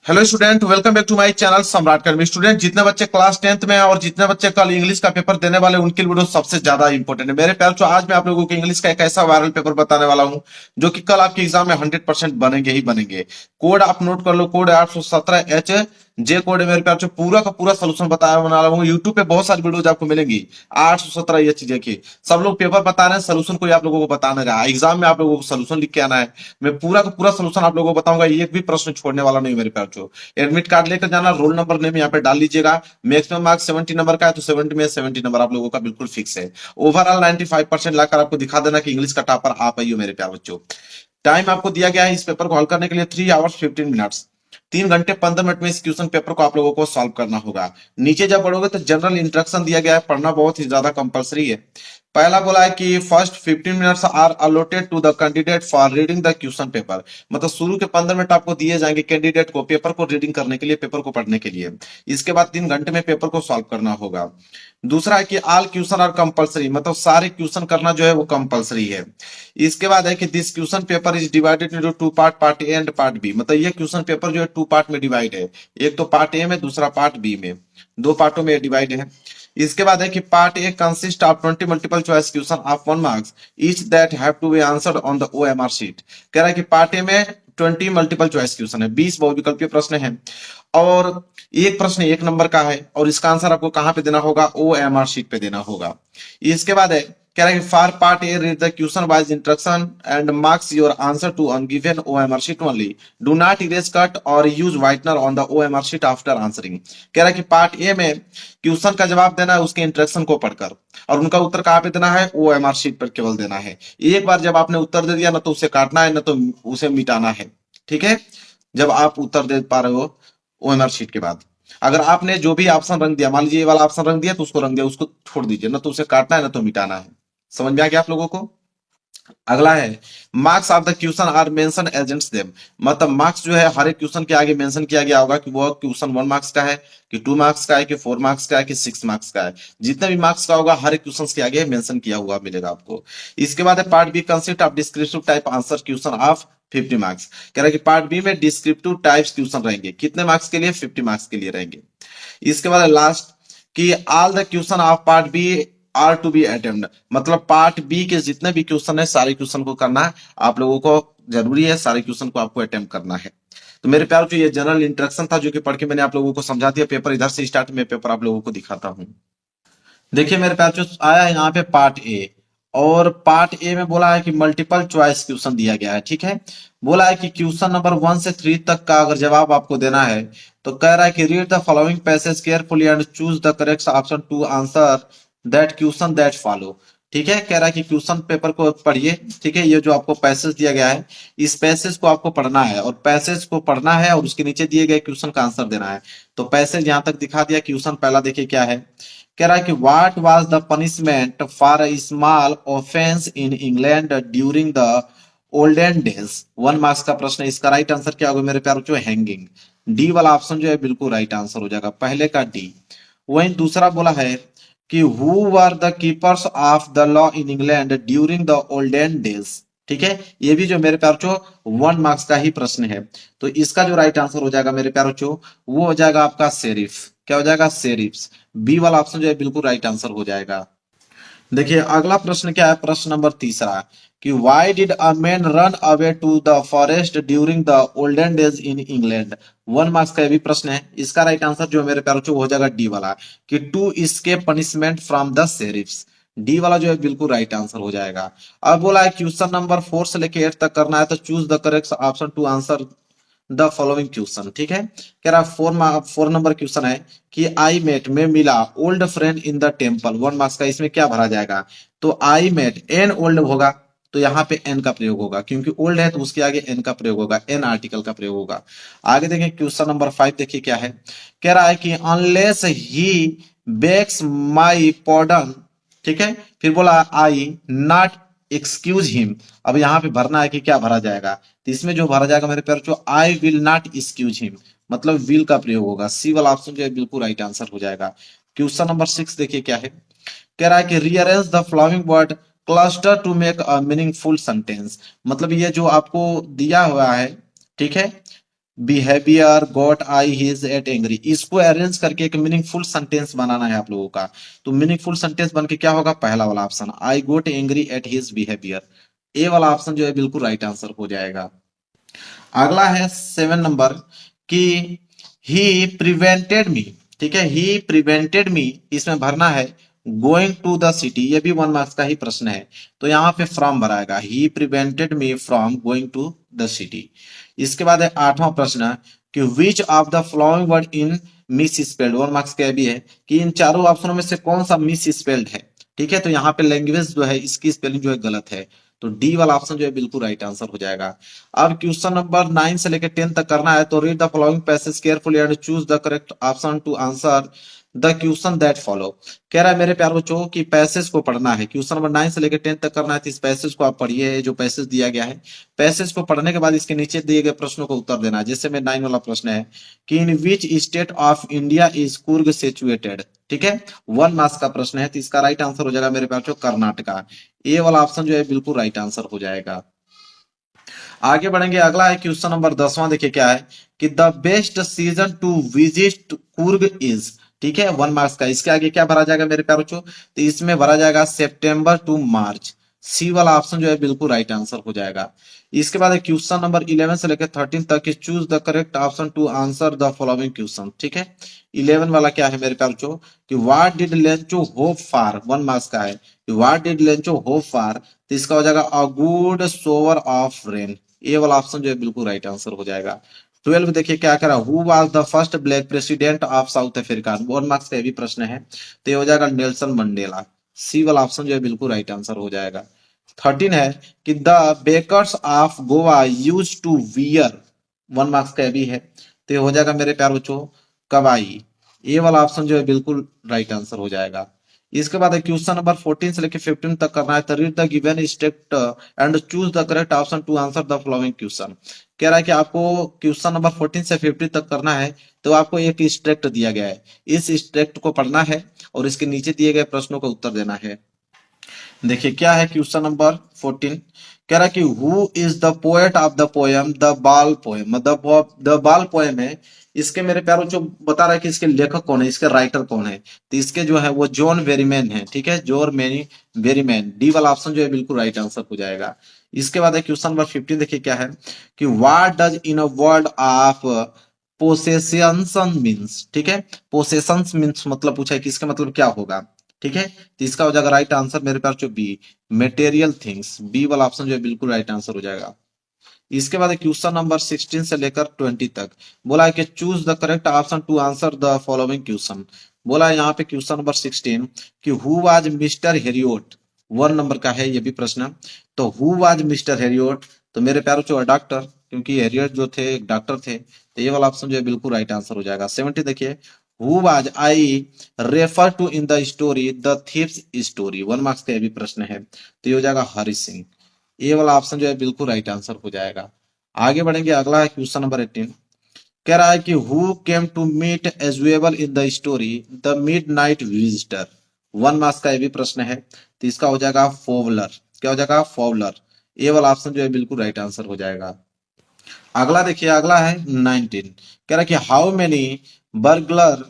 Hello student, welcome back to my channel Samrat Academy. Student, जितने बच्चे class 10th में हैं और जितने बच्चे कल इंग्लिश का पेपर देने वाले उनके लिए वीडियो सबसे ज्यादा इंपॉर्टेंट है। मेरे प्यार जो आज मैं आप लोगों को इंग्लिश का एक ऐसा वायरल पेपर बताने वाला हूं जो कि कल आपके एग्जाम में 100% बनेंगे ही बनेंगे। कोड आप नोट कर लो, कोड 817H जे कोड है। मेरे प्यार जो पूरा का पूरा सोल्यूशन बताया बना रहा हूँ। यूट्यूब पे बहुत सारी वीडियोज आपको मिलेंगी 817 चीजें की। सब लोग पेपर बता रहे हैं, सोल्यूशन कोई आप लोगों को बता नहीं रहा। एग्जाम में आप लोगों को सोल्यूशन लिख के आना है। मैं पूरा का पूरा सोल्यूशन आप लोगों को बताऊंगा, एक भी प्रश्न छोड़ने वाला नहीं मेरे प्यार जो। एडमिट कार्ड लेकर जाना, रोल नंबर नेम यहाँ पे डाल लीजिएगा। मैक्सिमम मार्क्स 70 नंबर का है तो 70 में 70 नंबर आप लोगों का बिल्कुल फिक्स है। ओवरऑल 95% लाकर आपको दिखा देना कि इंग्लिश का टॉपर आप ही हो मेरे प्यार बच्चों। टाइम आपको दिया गया है इस पेपर को हल करने के लिए 3 hours 15 minutes। 3 घंटे 15 मिनट में इस क्वेश्चन पेपर को आप लोगों को सॉल्व करना होगा। नीचे जब पढ़ोगे तो जनरल इंस्ट्रक्शन दिया गया है, पढ़ना बहुत ही ज्यादा कंपलसरी है। पहला बोला है कि first 15 minutes are allotted to the candidate for reading the question paper. मतलब शुरू के 15 मिनट आपको दिए जाएंगे कैंडिडेट को पेपर को रीडिंग करने के लिए, पेपर को पढ़ने के लिए। इसके बाद 3 घंटे में पेपर को सॉल्व करना होगा। दूसरा है कि ऑल क्वेश्चन आर कंपलसरी, मतलब सारे क्वेश्चन करना जो है वो कंपलसरी है। इसके बाद है कि this question paper is divided into two part, part A and part B. मतलब ये क्वेश्चन पेपर जो है 2 पार्ट में डिवाइड है। एक तो पार्ट ए में, दूसरा पार्ट बी में, 2 पार्टों में डिवाइड है। इसके बाद है कि part A consist of 20 multiple choice question of 1 marks each that have to be answered on the OMR sheet. कह रहा है कि पार्ट ए में 20 मल्टीपल चॉइस क्वेश्चन है, 20 बहुविकल्पीय प्रश्न है और एक प्रश्न 1 नंबर का है और इसका आंसर आपको कहां पे देना होगा? ओएमआर शीट पे देना होगा। इसके बाद है कह रहा है कि for part A read the question wise instruction and marks your answer to on given OMR sheet only. Do not erase cut or use whitener on the OMR sheet after answering. कह रहा है कि part ए में question का जवाब देना है उसके इंस्ट्रक्शन को पढ़कर, और उनका उत्तर कहां पे देना है? ओएमआर शीट पर केवल देना है। एक बार जब आपने उत्तर दे दिया ना तो उसे काटना है ना तो उसे मिटाना है। ठीक है, जब आप उत्तर दे पा रहे हो ओएमआर शीट के बाद। अगर आपने जो भी ऑप्शन रंग दिया, मान लीजिए ये वाला ऑप्शन रंग दिया तो उसको रंग दिया, उसको छोड़ दीजिए, ना तो उसे काटना है ना तो मिटाना है। समझ में आ गया आप लोगों को? अगला है marks of the question are mention एजेंट्स देम। मतलब मार्क्स जो है हर एक क्वेश्चन के आगे मेंशन किया गया होगा कि वो क्वेश्चन 1 मार्क्स का है कि 2 मार्क्स का है कि 4 मार्क्स का है कि 6 मार्क्स का है। जितने भी मार्क्स का होगा हर एक क्वेश्चन के आगे मेंशन किया हुआ मिलेगा आपको। इसके बाद है part B consist of descriptive type answer question of 50 marks. कह रहा है कि पार्ट बी में डिस्क्रिप्टिव टाइप्स क्वेश्चन रहेंगे, कितने मार्क्स के लिए? 50 मार्क्स के लिए रहेंगे। इसके बाद लास्ट कि all the question of part B are to be attempt. मतलब पार्ट बी के जितने भी क्वेश्चन है सारे क्वेश्चन को करना है आप लोगों को, जरूरी है सारे क्वेश्चन को आपको अटेम्प्ट करना है। तो मेरे प्यार जो ये जनरल इंट्रोडक्शन था जो कि पढ़ के मैंने आप लोगों को समझा दिया। पेपर इधर से स्टार्ट में पेपर आप लोगों को दिखाता हूँ। देखिए मेरे प्यार जो आया है यहाँ पे पार्ट ए, और पार्ट ए में बोला है कि मल्टीपल चॉइस क्वेश्चन दिया गया है। ठीक है, बोला है कि क्वेश्चन नंबर 1 से 3 तक का अगर जवाब आपको देना है तो कह रहा है कि read the following passage carefully and choose the correct option to answer that question that follow. ठीक है, कह रहा है कि क्वेश्चन पेपर को पढ़िए। ठीक है, ये जो आपको पैसेज दिया गया है इस पैसेज को आपको पढ़ना है, और पैसेज को पढ़ना है और उसके नीचे दिए गए क्वेश्चन का आंसर देना है। तो पैसेज यहां तक दिखा दिया। क्वेश्चन पहला देखिए क्या है। कह रहा है कि what was the punishment for a small offence in England during the olden days. 1 marks का प्रश्न है। इसका राइट आंसर क्या होगा मेरे प्यारों? जो हैंगिंग। डी वाला ऑप्शन जो है बिल्कुल राइट आंसर हो जाएगा, पहले का डी। वहीं दूसरा बोला है कि who were the keepers of the law in England during the olden days. ठीक है, ये भी जो मेरे प्यारों 1 मार्क्स का ही प्रश्न है। तो इसका जो राइट आंसर हो जाएगा मेरे प्यारों वो हो जाएगा आपका शेरिफ। क्या हो जाएगा? शेरिफ्स। बी वाला ऑप्शन जो है बिल्कुल राइट आंसर हो जाएगा। देखिए अगला प्रश्न क्या है, प्रश्न नंबर तीसरा कि why did a man run away to the forest during the olden days in England. 1 marks का ये भी प्रश्न है। इसका राइट आंसर जो है मेरे प्यारों वो हो जाएगा डी वाला कि to escape punishment from the sheriff's. D वाला जो है बिल्कुल राइट आंसर हो जाएगा। अब बोला है क्वेश्चन नंबर 4 से लेके 8 तक करना है तो choose the correct option to answer the following question. ठीक है, कह रहा 4 नंबर क्वेश्चन है कि आई मेट में मिला old friend in the temple. 1 marks का इसमें क्या भरा जाएगा? तो आई मेट एन ओल्ड होगा तो यहाँ पे एन का प्रयोग होगा, क्योंकि ओल्ड है तो उसके आगे एन का प्रयोग होगा, एन आर्टिकल का प्रयोग होगा। आगे देखें क्वेश्चन नंबर 5 देखिए क्या है। कह रहा है कि अनलेस ही बेक्स माई पॉर्डन। ठीक है, फिर बोला आई नॉट एक्सक्यूज हिम। अब यहाँ पे भरना है कि क्या भरा जाएगा, तो इसमें जो भरा जाएगा मेरे प्यार जो I will not excuse him, मतलब विल का प्रयोग होगा। सी वाला ऑप्शन जो है बिल्कुल राइट आंसर हो जाएगा। क्वेश्चन नंबर 6 देखिए क्या है। कह रहा है कि rearrange the flying word cluster to make a meaningful sentence. मतलब ये जो आपको दिया हुआ है, ठीक है, behaviour got I his at angry, इसको अरेंज करके एक मीनिंगफुल सेंटेंस बनाना है आप लोगों का। तो मीनिंगफुल सेंटेंस बन के क्या होगा, पहला वाला option, I got angry at his behaviour. A वाला ऑप्शन जो है बिल्कुल राइट आंसर हो जाएगा। अगला है 7 नंबर कि ही प्रिवेंटेड मी, ठीक है, ही प्रिवेंटेड मी, इसमें भरना है गोइंग टू द सिटी, ये भी 1 मार्क्स का ही प्रश्न है। तो यहाँ पे फ्रॉम भराएगा, he prevented me from going to the city. इसके बाद है 8वां प्रश्न कि which of the following word in misspelled, 1 marks का भी है कि इन चारों ऑप्शनों में से कौन सा मिस स्पेल्ड है। ठीक है, तो यहाँ पे लैंग्वेज जो है इसकी स्पेलिंग जो है गलत है, तो डी वाला ऑप्शन जो है बिल्कुल राइट आंसर हो जाएगा। अब क्वेश्चन नंबर 9 से लेकर 10 तक करना है, तो read the following passage carefully and choose the correct option to answer the question that follow. कह रहा है मेरे प्यार बच्चों कि पैसेज को पढ़ना है, क्वेश्चन नंबर 9 से लेकर 10 तक करना है, तो इस पैसेज को आप पढ़िए, जो पैसेज दिया गया है। पैसेज को पढ़ने के बाद इसके नीचे दिए गए प्रश्नों को उत्तर देना है। जैसे में 9 वाला प्रश्न है कि in which state of India is Coorg situated, ठीक है, 1 मार्क्स का प्रश्न है, तो इसका राइट आंसर हो जाएगा मेरे प्यार बच्चों कर्नाटका। ए वाला ऑप्शन जो है बिल्कुल राइट आंसर हो जाएगा। आगे बढ़ेंगे, अगला है क्वेश्चन नंबर 10वां, देखिए क्या है कि the best season two visit Coorg is, ठीक है, 1 मार्क्स का। इसके आगे क्या भरा जाएगा मेरे प्यारे बच्चों, तो इसमें भरा जाएगा सितंबर टू मार्च। सी वाला ऑप्शन जो है बिल्कुल राइट आंसर हो जाएगा। इसके बाद क्वेश्चन नंबर 11 से लेकर 13 तक choose the correct option to answer the following question, ठीक है। 11 वाला क्या है मेरे प्यारे बच्चों कि what did Lencho hope for, 1 marks का है कि what did Lencho hope for, तो इसका हो जाएगा a good shower of rain. A वाला ऑप्शन जो है बिल्कुल राइट आंसर हो जाएगा। 12 देखिए क्या करा, who was the first black president of south Africa, 1 marks का भी प्रश्न है, तो ये हो जाएगा नेल्सन मंडेला। सी वाला ऑप्शन जो है बिल्कुल राइट आंसर हो जाएगा। 13 है कि the bakers of Goa use to wear, 1 marks का भी है, तो ये हो जाएगा मेरे प्यार बच्चों कवाई। ए वाला ऑप्शन जो है बिल्कुल राइट आंसर हो जाएगा। इसके बाद क्वेश्चन नंबर 14 से लेकर 15 तक करना है, तो read the given state and choose the correct option to answer the following question. कह रहा है कि आपको क्वेश्चन नंबर 14 से 15 तक करना है, तो आपको एक स्ट्रक्ट दिया गया है, इस स्ट्रक्ट को पढ़ना है और इसके नीचे दिए गए प्रश्नों का उत्तर देना है। देखिए क्या है क्वेश्चन नंबर 14, कह रहा है कि who is the poet of the poem the ball poem, the ball poem है, इसके मेरे प्यारों जो बता रहा है कि इसके लेखक कौन है, इसके राइटर कौन है, तो इसके जो है वो जॉन वेरीमैन है, ठीक है, जॉन वेरीमैन। डी वाला ऑप्शन जो है बिल्कुल राइट आंसर हो जाएगा। इसके बाद क्वेश्चन नंबर 15 देखिए क्या है कि what does in a word of possession means, ठीक है, पोसेशन मीन्स मतलब पूछा है कि इसका मतलब क्या होगा, ठीक है, तो इसका हो जाएगा राइट आंसर मेरे पास जो बी, मेटेरियल थिंग्स। बी वाला ऑप्शन जो है बिल्कुल राइट आंसर हो जाएगा। इसके बाद क्वेश्चन नंबर 16 से लेकर 20 तक बोला है कि choose the correct option to answer the following question. बोला है यहाँ पे क्वेश्चन नंबर 16 कि who was mister Heriot, 1 number का है ये भी प्रश्न, तो हु वाज मिस्टर हेरियोट, तो मेरे प्यारों जो डॉक्टर, क्योंकि हेरियोट जो थे एक डॉक्टर थे, तो ये वाला ऑप्शन जो है बिल्कुल राइट आंसर हो जाएगा। 70 देखिए who was I refer to in the story the thieves story, 1 marks का ये भी प्रश्न है, तो ये हो जाएगा हरि सिंह। ये वाला ऑप्शन जो है बिल्कुल राइट आंसर हो जाएगा। आगे बढ़ेंगे, अगला है क्वेश्चन नंबर 18, कह रहा है कि who came to meet Ausable in the story the midnight visitor, 1 marks का ये भी प्रश्न है, तो इसका हो जाएगा फोवलर। क्या हो जाएगा, फोवलर। ये वाला ऑप्शन जो है बिल्कुल राइट आंसर हो जाएगा। अगला देखिए, अगला है 19, कह रहा है कि how many burglar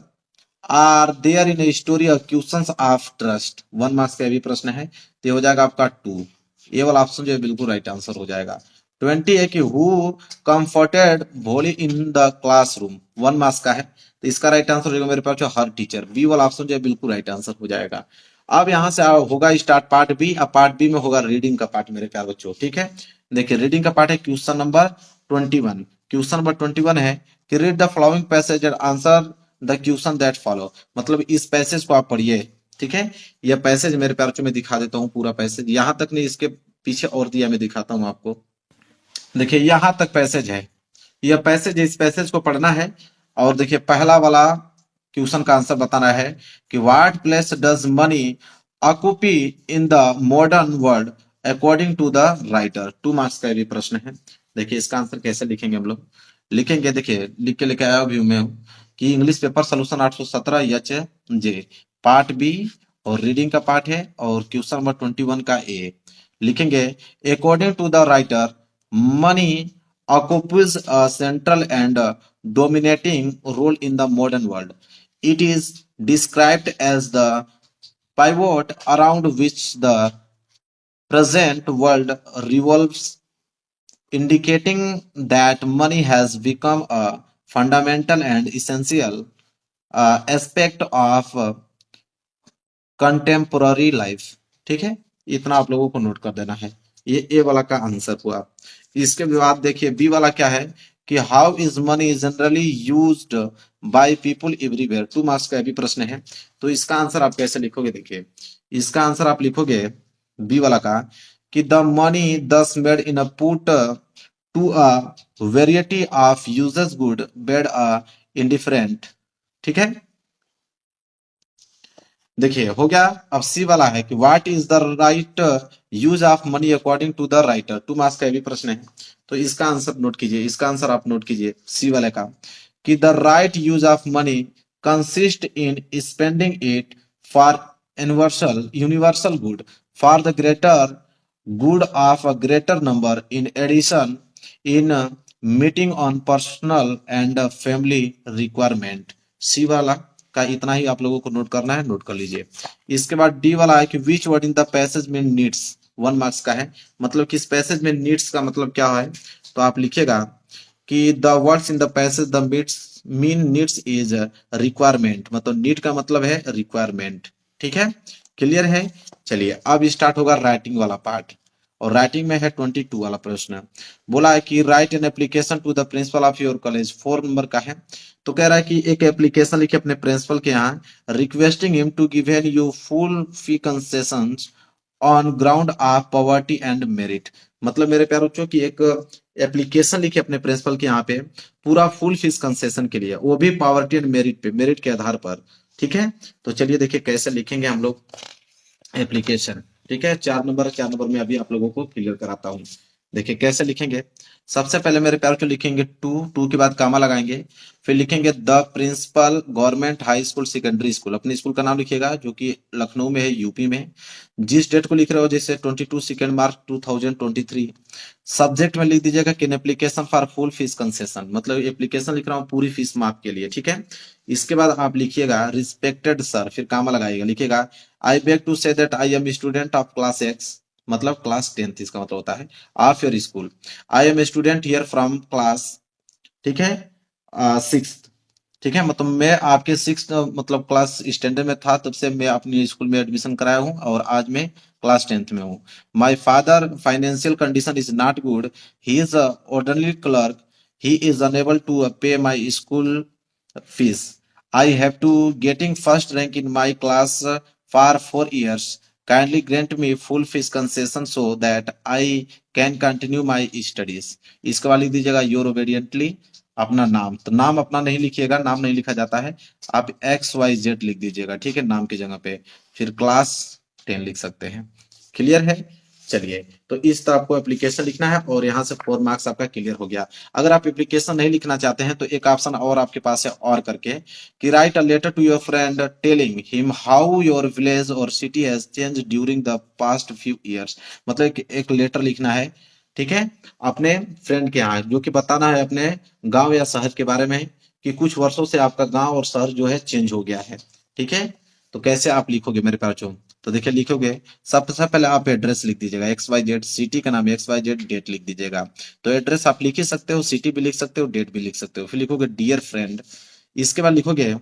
are there in story of questions of trust, 1 marks का भी प्रश्न है, तो ये हो जाएगा आपका 2। ये वाला ऑप्शन जो है बिल्कुल राइट आंसर हो जाएगा। 20 है कि हु कंफर्टेड भोली इन द क्लासरूम, 1 मार्क्स का है, तो इसका राइट आंसर हो जाएगा मेरे पास जो हर टीचर। बी वाला ऑप्शन जो है बिल्कुल राइट आंसर हो जाएगा। अब यहाँ से होगा स्टार्ट पार्ट बी। अब पार्ट बी में होगा रीडिंग का पार्ट मेरे प्यार बच्चों, ठीक है। देखिए रीडिंग का पार्ट है क्वेश्चन नंबर 21। क्वेश्चन नंबर 21 है कि read the following passage and answer the question that follow, मतलब इस पैसेज को आप पढ़िए, ठीक है। यह पैसेज मेरे प्यार बच्चों में दिखा देता हूँ पूरा पैसेज, यहां तक नहीं, इसके पीछे और दिया मैं दिखाता हूँ आपको। देखिए यहां तक पैसेज है, यह पैसेज, इस पैसेज को पढ़ना है। और देखिए पहला वाला क्वेश्चन का आंसर बताना है कि what place does money occupy in the modern world according to the writer, 2 marks का भी प्रश्न है। देखिए इसका आंसर कैसे लिखेंगे हम लोग, लिखेंगे, देखिए लिख के लेके आया भी मैं हूँ कि English paper solution 817 H J part B और रीडिंग का पार्ट है, और क्वेश्चन नंबर 21 का ए लिखेंगे। According to the writer money occupies a central and dominating role in the modern world. It is described as the pivot around which the present world revolves, indicating that money has become a fundamental and essential aspect of contemporary life. ठीक है, इतना आप लोगों को note कर देना है। ये ए वाला का आंसर हुआ। इसके बाद देखिए बी वाला क्या है कि how is money generally used by people everywhere. 2 marks का भी प्रश्न है, तो इसका आंसर आप कैसे लिखोगे? देखिए इसका आंसर आप लिखोगे बी वाला का कि the money thus made in a put to a variety of uses good bad a indifferent. ठीक है, देखिए हो गया। अब सी वाला है कि what is the right use of money according to the writer. 2 marks का भी प्रश्न है, तो इसका आंसर नोट कीजिए। इसका आंसर आप नोट कीजिए सी वाले का कि the right use of money consist in spending it for universal good for the greater good of a greater number in addition in meeting on personal and family requirement। सी वाला का इतना ही आप लोगों को नोट करना है, नोट कर लीजिए। इसके बाद डी वाला है कि which word in the passage में नीड्स। 1 मार्क्स का है, मतलब कि इस पैसेज में नीड्स का मतलब क्या है, तो आप लिखिएगा कि the words in the passage the mean needs is requirement, मतलब नीड का मतलब है रिक्वायरमेंट। ठीक है, क्लियर है। चलिए अब स्टार्ट होगा राइटिंग वाला पार्ट, और राइटिंग में है 22 वाला प्रश्न। बोला है कि write an application to the principal of your college. 4 number का है, तो कह रहा है कि एक एप्लीकेशन लिखे अपने प्रिंसिपल के यहाँ, requesting him to give you full fee concessions on ground of poverty and merit. मतलब मेरे प्यारे बच्चों की एक एप्लीकेशन लिखे अपने प्रिंसिपल के यहाँ पे पूरा फुल फीस कंसेशन के लिए, वो भी पॉवर्टी एंड मेरिट पे, मेरिट के आधार पर। ठीक है, तो चलिए देखिए कैसे लिखेंगे हम लोग एप्लीकेशन। ठीक है, 4 नंबर में अभी आप लोगों को क्लियर कराता हूं। देखिए कैसे लिखेंगे। सबसे पहले मेरे प्यार को लिखेंगे टू के बाद कामा लगाएंगे, फिर लिखेंगे the principal government high school secondary school. अपने स्कूल का नाम लिखिएगा जो कि लखनऊ में है, यूपी में। जिस डेट को लिख रहे हो जैसे 22 सेकेंड मार्च 2023। सब्जेक्ट में लिख दीजिएगा कि application for full fees concession, मतलब एप्लीकेशन लिख रहा हूँ पूरी फीस माफ के लिए। ठीक है, इसके बाद आप लिखिएगा रिस्पेक्टेड सर, फिर कामा लगाइएगा, लिखिएगा I beg to say that I am student of class X, मतलब क्लास 10th इसका मतलब होता है, of your school. I am student here from class, ठीक है, 6th। ठीक है, मतलब मैं आपके 6th मतलब क्लास स्टैंडर्ड में था, तब से मैं अपनी स्कूल में एडमिशन कराया हूँ और आज मैं क्लास 10th में हूँ। My father financial condition is not good, he is ordinary clerk, he is unable to pay my school fees. I have to getting first rank in my class for 4 years. Kindly grant me full fees concession so that I can continue my studies। इसके बाद लिख दीजिएगा your ओबेडियंटली अपना नाम। तो नाम अपना नहीं लिखिएगा, नाम नहीं लिखा जाता है, आप XYZ लिख दीजिएगा। ठीक है, नाम की जगह पे फिर क्लास 10 लिख सकते हैं। क्लियर है। चलिए, तो इस तरह आपको एप्लीकेशन लिखना है और यहाँ से 4 मार्क्स आपका क्लियर हो गया। अगर आप एप्लीकेशन नहीं लिखना चाहते हैं तो एक ऑप्शन और आपके पास है और करके कि write a letter to your friend telling him how your village or city has changed during the past few years. मतलब एक लेटर लिखना है, ठीक है, अपने फ्रेंड के यहाँ, जो कि बताना है अपने गांव या शहर के बारे में कि कुछ वर्षों से आपका गांव और शहर जो है चेंज हो गया है। ठीक है, तो कैसे आप लिखोगे मेरे प्यारे? तो देखिए लिखोगे, सबसे पहले आप एड्रेस लिख दीजिएगा, XYZ, सिटी का नाम XYZ, डेट लिख दीजिएगा। तो एड्रेस आप लिख ही सकते हो, सिटी भी लिख सकते हो, डेट भी लिख सकते हो। फिर लिखोगे डियर फ्रेंड। इसके बाद लिखोगे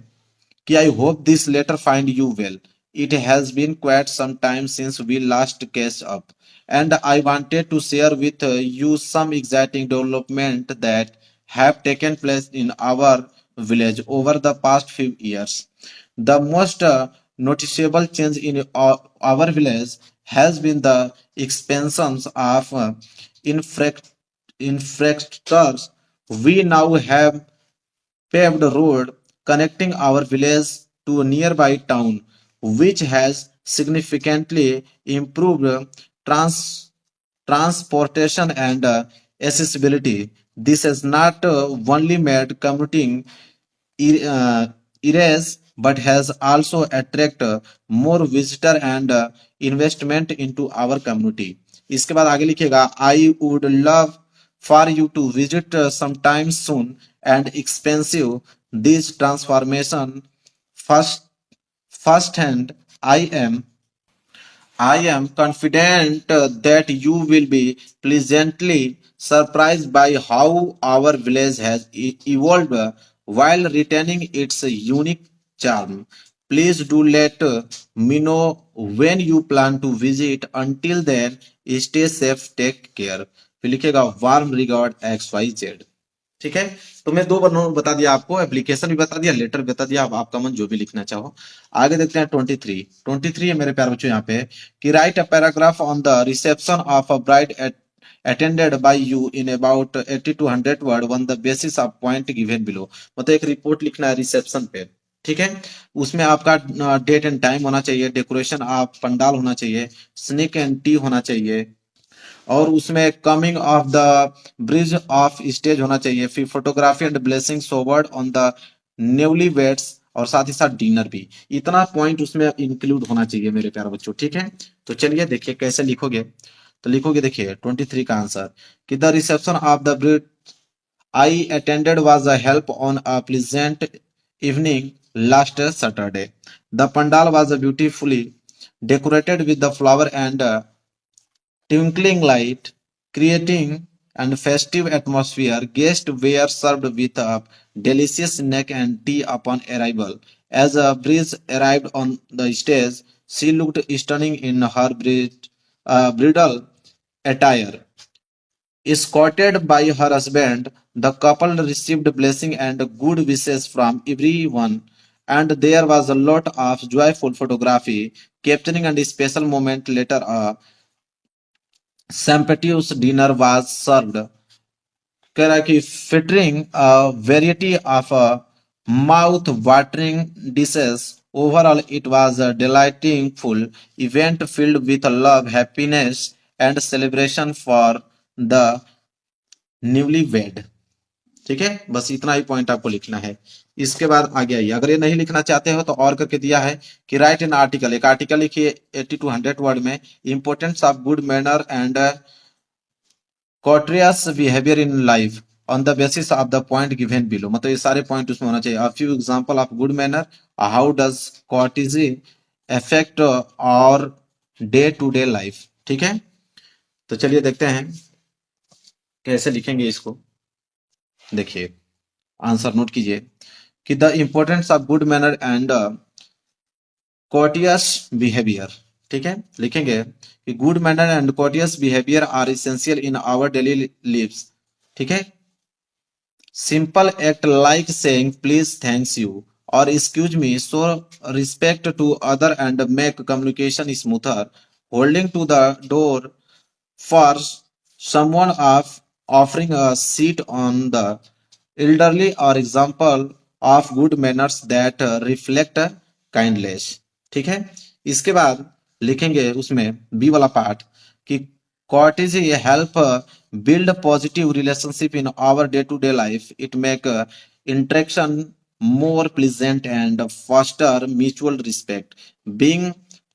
कि I hope this letter find you well, it has been quite some time since we last catch up and I wanted to share with you some exciting development that have taken place in our village over the past few years. The most noticeable change in our village has been the expansions of infrastructures. We now have paved road connecting our village to a nearby town, which has significantly improved transportation and accessibility. This has not only made commuting ease but has also attracted more visitor and investment into our community। इसके बाद आगे लिखिएगा I would love for you to visit sometime soon and expensive. This transformation first firsthand. I am confident that you will be pleasantly surprised by how our village has evolved while retaining its unique charm. Please do let me know when you plan to visit. Until then, stay safe, take care. फिर लिखेगा warm regard XYZ। ठीक है। तो मैं दो बार बता दिया आपको, एप्लीकेशन भी बता दिया, लेटर भी बता दिया, अब आपका मन जो भी लिखना चाहो। आगे देखते हैं 23 है मेरे प्यारे बच्चों यहाँ पे कि write a paragraph on the reception of a bride attended by you in about 80 to 100 word on the basis of point given below। मतलब एक रिपोर्ट लिखना है रिसेप्शन पे। ठीक है। उसमें आपका डेट एंड टाइम होना चाहिए, डेकोरेशन आप पंडाल होना चाहिए, स्नेक एंड टी होना चाहिए, और उसमें coming of the bride of stage होना चाहिए, फिर photography and blessing showered on the newlyweds, और साथ ही साथ डिनर भी। इतना पॉइंट उसमें इंक्लूड होना चाहिए मेरे प्यारे बच्चों। ठीक है। तो चलिए देखिए कैसे लिखोगे। तो लिखोगे देखिए 23 का आंसर कि the reception of the bride I attended was a held on a pleasant evening last Saturday. The pandal was beautifully decorated with the flower and twinkling light, creating and festive atmosphere. Guests were served with a delicious snack and tea upon arrival. As a breeze arrived on the stage, she looked stunning in her bridal attire. Escorted by her husband, the couple received blessing and good wishes from everyone, and there was a lot of joyful photography capturing and special moment later. A sumptuous dinner was served, कह रहा है कि featuring a variety of mouth-watering dishes. Overall, it was a delightful event filled with love, happiness, and celebration for the newlywed। ठीक है। बस इतना ही point आपको लिखना है। इसके बाद आगे आइए, अगर ये नहीं लिखना चाहते हो तो और करके दिया है कि राइट एन आर्टिकल, एक आर्टिकल लिखिए 80 to 100 वर्ड में, importance of good manner and courteous behavior in life on the basis of the point given below। मतलब ये सारे पॉइंट उसमें होना चाहिए। A few example of good manner, how does courtesy affect our day to day life। ठीक है। तो चलिए देखते हैं कैसे लिखेंगे इसको। देखिए आंसर नोट कीजिए कि the importance of good manner and courteous behavior। ठीक है। लिखेंगे कि good manner and courteous behavior are essential in our daily lives। ठीक है। Simple act like saying please, thanks you और excuse me show respect to other and make communication smoother. Holding to the door for someone of offering a seat on the elderly or example of good manners that reflect kindness। ठीक है। इसके बाद लिखेंगे उसमें B वाला part कि courtesy help build positive relationship in our day to day life। It make interaction more pleasant and foster mutual respect। Being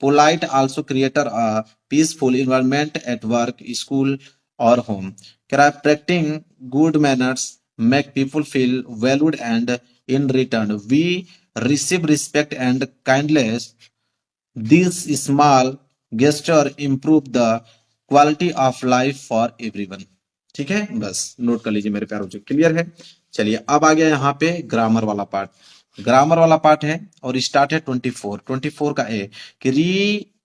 polite also create a peaceful environment at work, school or home। Practicing good manners make people feel valued and in return we receive respect and kindness। This small gesture improve the quality of life for everyone। ठीक है। बस note कर लीजिए मेरे प्यारे बच्चों। Clear है। चलिए अब आ गया यहाँ पे ग्रामर वाला पार्ट। ग्रामर वाला पार्ट है और स्टार्ट है 24 का ए कि री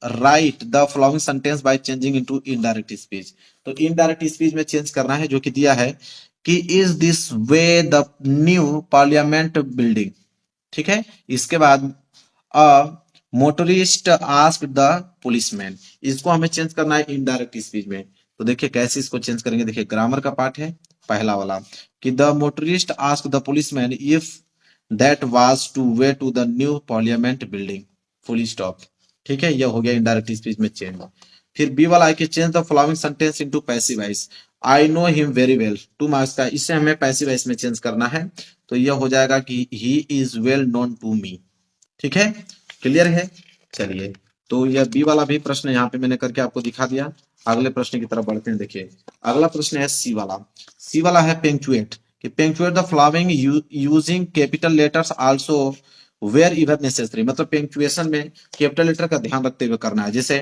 right the following sentence by changing into indirect speech. तो इनडायरेक्ट स्पीच में चेंज करना है जो कि दिया है कि is this way the new parliament building. ठीक है। इसके बाद अ मोटरिस्ट आस्क्ड द पुलिसमैन, इसको हमें चेंज करना है इनडायरेक्ट स्पीच में। तो देखिए कैसे इसको चेंज करेंगे। देखिए ग्रामर का पार्ट है पहला वाला कि the motorist asked the policeman if that was to way to the new parliament building, full stop. ठीक है। यह हो गया इनडायरेक्ट स्पीच में चेंज। फिर बी वाला है कि change the following sentence into passive voice. I know him very well, 2 marks का, इसे हमें पैसिव वॉइस में चेंज करना है। तो यह हो जाएगा कि he is well known to me. ठीक है। क्लियर है। चलिए तो यह बी वाला भी प्रश्न यहाँ पे मैंने करके आपको दिखा दिया। अगले प्रश्न की तरफ बढ़ते हैं। देखिए अगला प्रश्न है सी वाला। सी वाला है पेंचुएट, कि punctuate the following using capital letters also where even necessary. मतलब पेंचुएशन में कैपिटल लेटर का ध्यान रखते हुए करना है। जैसे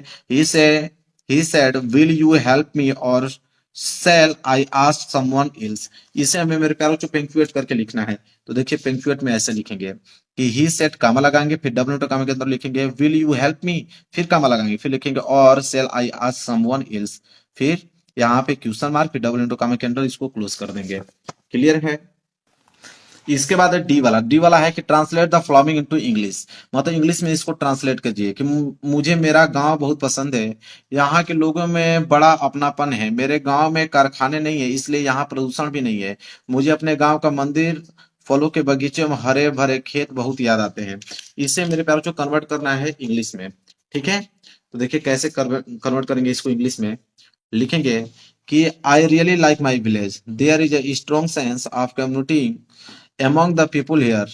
ही said will you help me और shall I ask someone else. इसे हमें मेरे प्यारों को पेंचुएट करके लिखना है। तो देखिए पेंचुएट में ऐसे लिखेंगे कि ही सेड कामा लगाएंगे, फिर डबल नोट कामा के अंदर लिखेंगे विल यू हेल्प मी, फिर कामा लगाएंगे, फिर लिखेंगे और shall I ask someone else, फिर यहाँ पे क्वेश्चन मार्क, फिर डबल इंटू कामा के अंदर इसको क्लोज कर देंगे। क्लियर है। इसके बाद है डी वाला। डी वाला है कि translate the following into English. मतलब इंग्लिश में इसको ट्रांसलेट कीजिए कि मुझे मेरा गांव बहुत पसंद है, यहाँ के लोगों में बड़ा अपनापन है, मेरे गांव में कारखाने नहीं है इसलिए यहाँ प्रदूषण भी नहीं है, मुझे अपने गांव का मंदिर, फलों के बगीचे में हरे भरे खेत बहुत याद आते हैं। इसे मेरे प्यारों को कन्वर्ट करना है इंग्लिश में। ठीक है, तो देखिए कैसे कन्वर्ट करेंगे इसको इंग्लिश में। लिखेंगे कि I really like my village, there is a strong sense of community among the people here।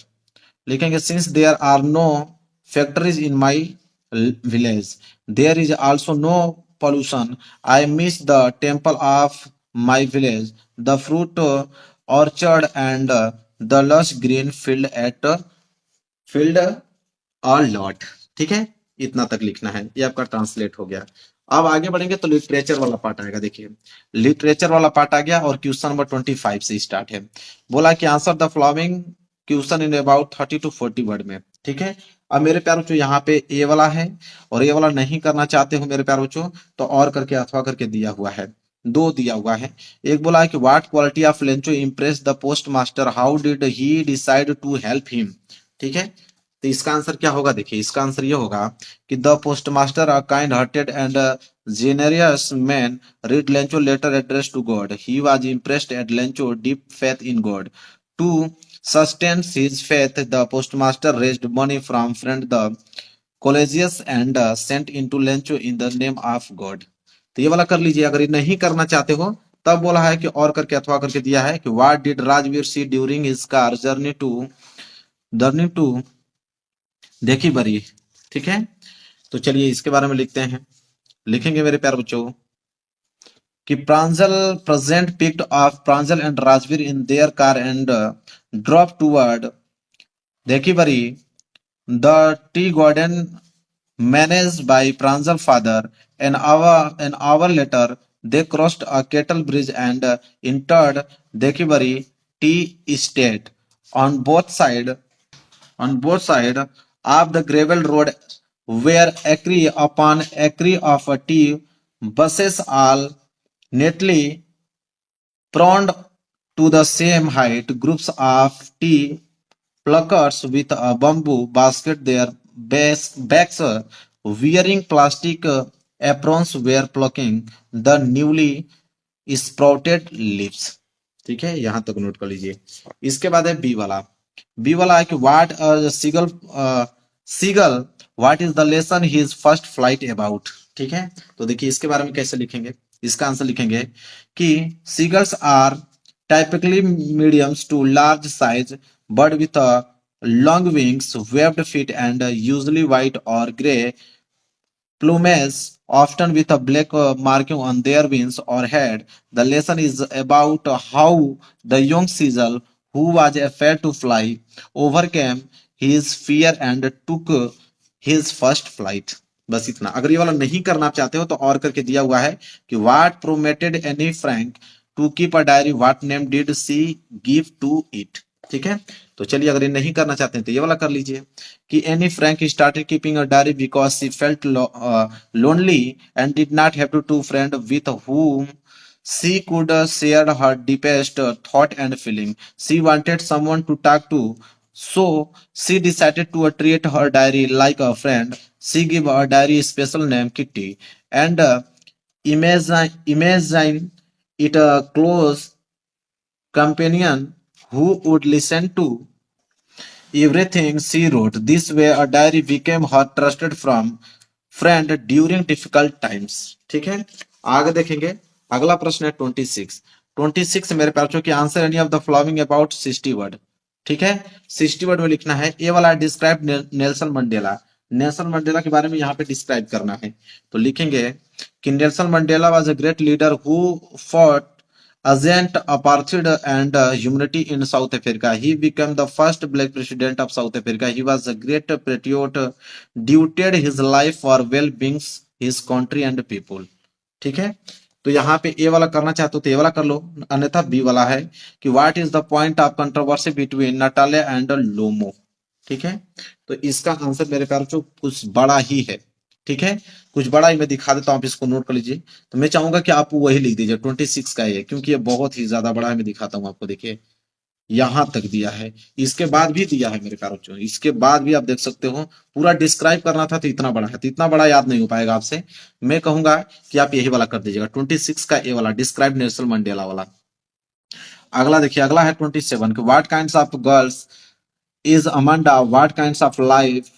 लिखेंगे since there are no factories in my village, there is also no pollution, I miss the temple of my village, the fruit orchard and the lush green field a lot। ठीक है, इतना तक लिखना है, ये आपका translate हो गया। अब आगे बढ़ेंगे तो लिटरेचर वाला पार्ट आएगा। देखिए लिटरेचर वाला पार्ट आ गया और क्वेश्चन नंबर 25 से स्टार्ट है। बोला कि answer the following question in about 30 to 40 word में। ठीक है, अब मेरे प्यारे बच्चों यहाँ पे ए वाला है और ए वाला नहीं करना चाहते हो मेरे प्यारे बच्चों तो और करके अथवा करके दिया हुआ है, दो दिया हुआ है। एक बोला है कि what quality of Lencho impress the postmaster, how did he decide to help him. ठीक है, तो इसका आंसर क्या होगा। देखिए इसका आंसर ये होगा कि the post master a kind hearted and generous man read Lencho letter addressed to God. He was impressed at Lencho deep faith in God. To sustain his faith, the postmaster raised money from friend the collegius and sent into Lencho in the name of God। तो ये वाला कर लीजिए। अगर ये नहीं करना चाहते हो तब बोला है कि और करके अथवा करके दिया है कि what did Rajvir see during his car journey to Dhekiabari. ठीक है, तो चलिए इसके बारे में लिखते हैं। लिखेंगे मेरे प्यारे बच्चों कि Pranjal parents picked off Pranjal and Rajveer in their car and drop toward Dekhibari the tea garden managed by Pranjal father. an hour later they crossed a cattle bridge and entered देखीबरी tea estate। On both side of the gravel road were acre upon acre of tea bushes, all neatly pruned to the same height. Groups of tea pluckers with a bamboo basket their backs, wearing plastic aprons, were plucking the newly sprouted leaves। ठीक है, यहां तक note कर लीजिए। इसके बाद है B वाला। बी वाला है कि what seagull what is the lesson his first flight about. ठीक है, तो देखिए इसके बारे में कैसे लिखेंगे। इसका आंसर लिखेंगे कि seagulls are typically mediums to large size bird with long wings, webbed feet and usually white or gray plumage, often with a black marking on their wings or head. The lesson is about how the young seagull, who was afraid to fly, overcame his fear and took his first flight। बस इतना। अगर ये वाला नहीं करना चाहते हो तो और करके दिया हुआ है कि what prompted Anne Frank to keep a diary, what name did she give to it. ठीक है, तो चलिए अगर ये नहीं करना चाहते हैं तो ये वाला कर लीजिए कि Anne Frank started keeping a diary because she felt lonely and did not have two friend with whom she could share her deepest thought and feeling। She wanted someone to talk to, so she decided to treat her diary like a friend। She gave her diary a special name Kitty and imagine it a close companion who would listen to everything she wrote। This way a diary became her trusted friend during difficult times। ठीक है, आगे देखेंगे। अगला प्रश्न है 26 मेरे बच्चों की answer any of the following about 60 word. ठीक है, 60 वर्ड में लिखना है। ए वाला describe Nelson Mandela. Nelson Mandela के बारे में यहाँ पे डिस्क्राइब करना है, तो लिखेंगे कि Nelson Mandela was a great leader who fought against apartheid and humanity in South Africa. He became the first black president of South Africa. He was a great patriot, devoted his life for well-being his country and people. ठीक है, तो यहाँ पे ए वाला करना चाहते हो तो ए वाला कर लो, अन्यथा बी वाला है कि what is the point of controversy between Natalya and Lomov. ठीक है, तो इसका आंसर मेरे प्यार जो कुछ बड़ा ही है। ठीक है, कुछ बड़ा ही मैं दिखा देता हूँ, आप इसको नोट कर लीजिए। तो मैं चाहूंगा कि आप वही लिख दीजिए 26 का ये, क्योंकि ये बहुत ही ज्यादा बड़ा है। मैं दिखाता हूँ आपको, देखिए यहां तक दिया है, इसके बाद भी दिया है मेरे प्यारे बच्चों, इसके बाद भी आप देख सकते हो। पूरा डिस्क्राइब करना था तो इतना बड़ा है, तो इतना बड़ा याद नहीं हो पाएगा आपसे। मैं कहूंगा कि आप यही वाला कर दीजिएगा 26 का ए वाला, डिस्क्राइब नेल्सन मंडेला वाला। अगला देखिए, अगला है 27 के what kinds of girls is Amanda, what kinds of life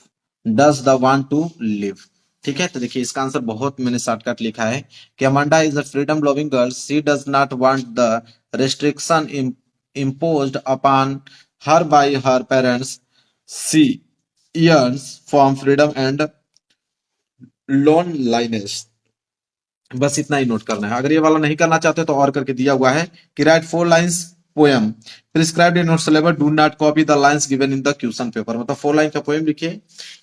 does the want to live. ठीक है, तो देखिए इसका आंसर बहुत मैंने शॉर्टकट लिखा है कि Amanda is a freedom loving girl, she does not want the restriction imposed upon her by her parents. She yearns for freedom and loneliness. बस इतना ही नोट करना है। अगर ये वाला नहीं करना चाहते तो और करके दिया हुआ है कि right 4 lines poem prescribed in your syllabus, do not copy the lines given in the question paper. मतलब 4 लाइन का पोएम लिखिए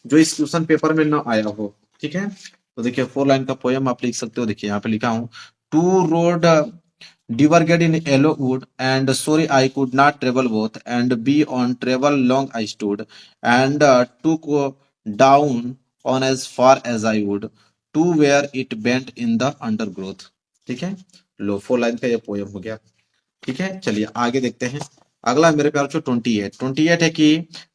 जो इस क्वेश्चन पेपर में ना आया हो। ठीक है, तो देखिए 4 लाइन का पोएम आप लिख सकते हो। देखिए यहाँ पे लिखा हूँ, two road diverged in yellow wood, and sorry I could not travel both, and be on travel long I stood, and took down on as far as I would, to where it bent in the undergrowth. ठीक है, लो 4 line का ये poem हो गया। ठीक है, चलिए आगे देखते हैं। अगला मेरे प्यार जो 28 है कि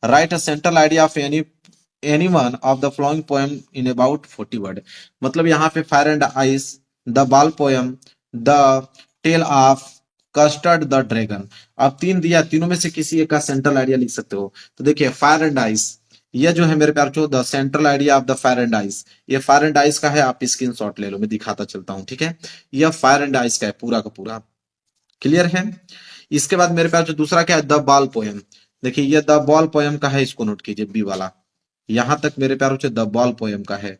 write a central idea of any one of the following poem in about 40 word. मतलब यहाँ पे fire and ice, the ball poem, the tale of Custard the dragon. अब 3 दिया, तीनों में से किसी एक का सेंट्रल आइडिया लिख सकते हो। तो देखिए फायर एंड आइस, ये जो है मेरे प्यार जो the central idea of the fire and ice, ये फायर एंड आइस का है। आप स्क्रीनशॉट ले लो, मैं दिखाता चलता हूँ। ठीक है, यह फायर एंड आइस का है पूरा का पूरा, क्लियर है। इसके बाद मेरे पास जो दूसरा क्या है, द बॉल पोएम। देखिए ये द बॉल पोएम का है, इसको नोट कीजिए बी वाला। यहां तक मेरे प्यारों से द बॉल पोएम का है।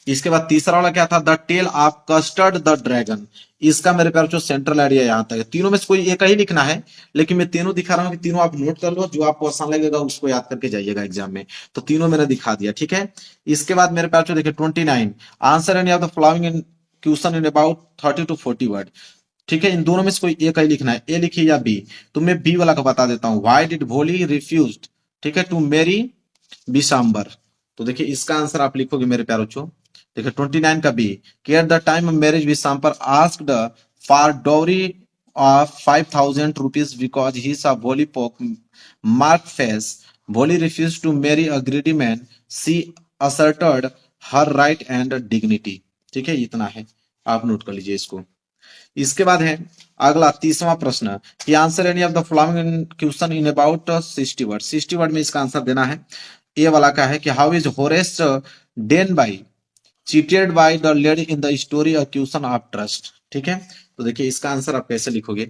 इसके बाद तीसरा वाला क्या था, the tale of Custard the dragon. इसका मेरे प्यार जो सेंट्रल आइडिया यहाँ तक है। तीनों में से कोई एक ही लिखना है, लेकिन मैं तीनों दिखा रहा हूँ कि तीनों आप नोट कर लो, जो आपको आसान लगेगा उसको याद करके जाइएगा एग्जाम में। तो तीनों मैंने दिखा दिया। ठीक है, इसके बाद मेरे प्यार जो देखिए 29, answer any of the following in question in about 30 to 40 word. ठीक है, इन दोनों में से कोई एक ही लिखना है, ए लिखिए या बी। तो मैं बी वाला का बता देता हूँ, व्हाई डिड भोली रिफ्यूज्ड, ठीक है, टू मैरी बिशाम्बर। तो देखिए इसका आंसर आप लिखोगे मेरे प्यारो बच्चों, देखिए 29 का बी, कि at the time of marriage Bishamber asked for dowry of 5000 rupees because he saw Bholi pock mark face. Bholi refuse to marry a greedy man, she asserted her right and dignity. ठीक है, इतना है, आप नोट कर लीजिए इसको। इसके बाद है अगला 30वां प्रश्न, कि answer any of the following question in about 60 word. 60 word में इसका आंसर देना है। ए वाला का है कि how is Horace Danby cheated by the lady in the story a question of trust. ठीक है, तो देखिए इसका आंसर आप कैसे लिखोगे।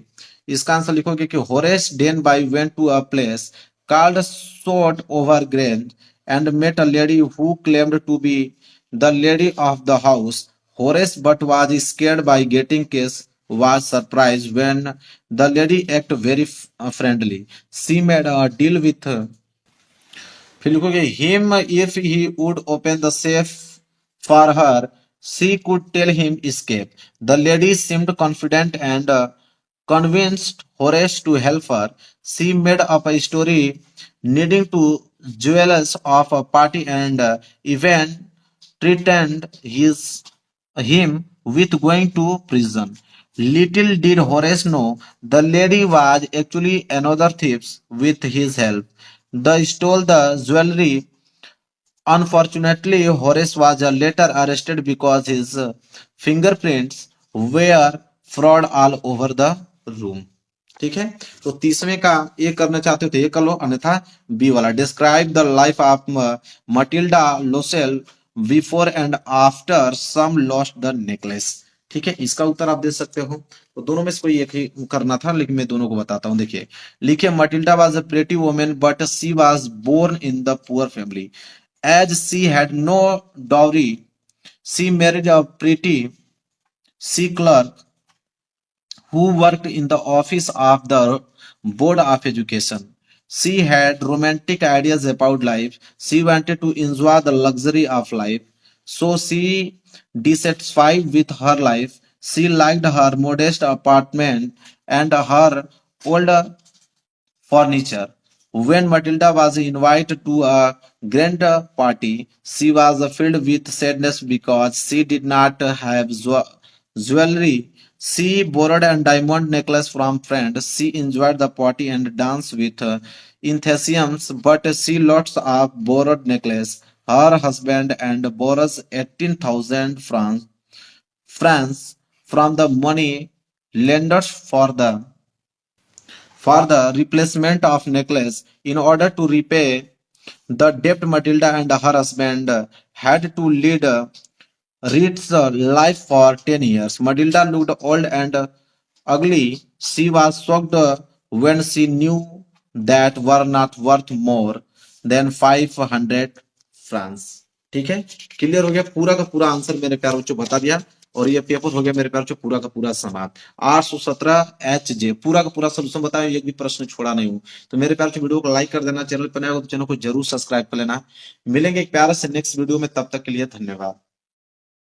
इसका आंसर लिखोगे कि Horace Danby went to a place called Shotover Grange and met a lady who claimed to be the lady of the house. Horace but was scared by getting case, was surprised when the lady acted very friendly. She made a deal with फिर लिखोगे him if he would open the safe for her. She could tell him escape. The lady seemed confident and convinced Horace to help her. She made up a story needing to jewels of a party and even threatened him with going to prison. Little did Horace know the lady was actually another thief. With his help, they stole the jewelry. Unfortunately, Horace was later arrested because his fingerprints were fraud all over the room. ठीक है, तो 30वें का ये करना चाहते हो तो ये कर लो, अन्यथा बी वाला describe the life of Matilda Loisel before and after some lost the necklace. ठीक है, इसका उत्तर आप दे सकते हो। तो दोनों में से कोई एक ही करना था, लेकिन मैं दोनों को बताता हूँ। देखिए लिखिए, Matilda was a pretty woman but she was born in the poor family. As she had no dowry, She married a pretty sea clerk who worked in the office of the Board of Education. She had romantic ideas about life. She wanted to enjoy the luxury of life. So she dissatisfied with her life. She liked her modest apartment and her old furniture. When Matilda was invited to a grand party, she was filled with sadness because she did not have jewelry. She borrowed a diamond necklace from friends. She enjoyed the party and danced with enthusiasm, but she lost a borrowed necklace. Her husband and borrows 18,000 francs from the money lenders for the replacement of necklace. In order to repay the debt, Matilda and her husband had to lead Reed's life for 10 years. Matilda looked old and ugly. She was shocked when she knew that were not worth more than 500 francs. ठीक है, clear हो गया, पूरा का पूरा answer मेरे प्यारे बच्चों बता दिया। और ये पेपर हो गया मेरे प्यारे बच्चों पूरा का पूरा समाप्त। 817 HJ पूरा का पूरा सोल्यूशन बताया, एक भी प्रश्न छोड़ा नहीं हूं। तो मेरे प्यारे बच्चों वीडियो को लाइक कर देना, चैनल पर नया हो तो चैनल को जरूर सब्सक्राइब कर लेना। मिलेंगे एक प्यारे से नेक्स्ट वीडियो में, तब तक के लिए धन्यवाद।